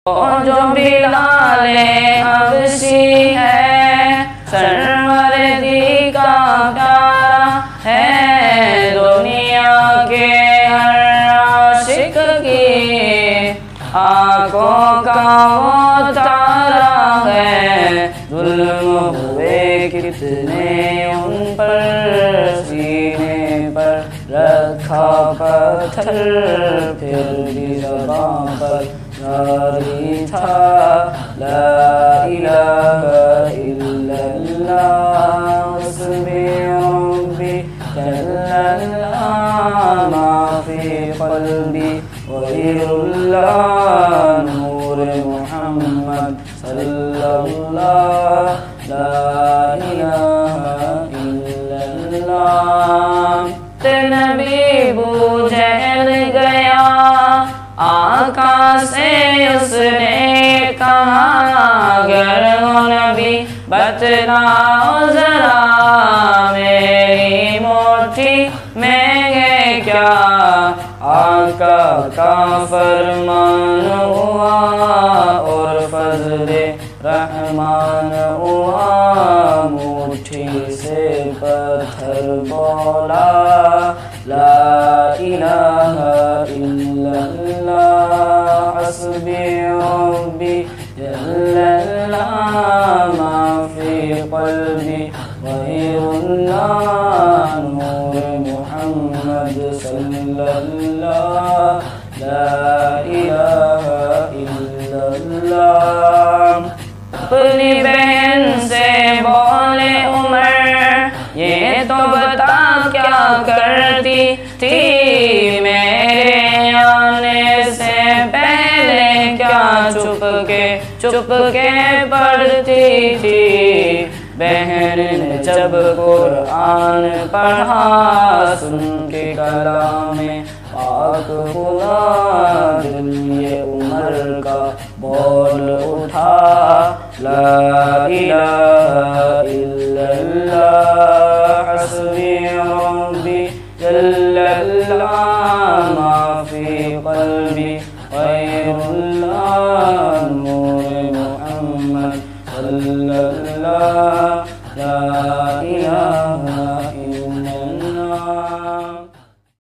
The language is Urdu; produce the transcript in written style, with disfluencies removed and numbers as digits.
جو بلال حبشی ہے سرورتی کا پیارا ہے دنیا کے ہر عاشق کی آنکھوں کا وہ تارا ہے ظلم ہوئے کتنے ان پر سینے پر رکھا پتھر پھر بھی زباں پر جاری تھا لا الہ الا اللہ حسبی ربی جل اللہ ما فی قلبی غیر اللہ نور محمد صلی اللہ لا الہ الا اللہ نبی ابو جہل گیا آقا سے اس نے کہا اگر ہو نبی بتلاؤ ذرا میری مٹھی میں ہے کیا آقا کا فرمان ہوا اور فضل رحمان ہوا مٹھی سے پتھر بولا لا الہ الا اللہ حسبی ربی جل اللہ ما فی قلبی غیر اللہ نور محمد صلی اللہ لا الہ الا اللہ اپنی بہن سے بولے عمر یہ تو بتا کیا کرتی تھی میرے آنے سے پہلے کیا چپ کے پڑھتی تھی بہن نے جب قرآن پڑھا سن کے کلام پاک خدا دل یہ عمر کا بول اٹھا لا الہ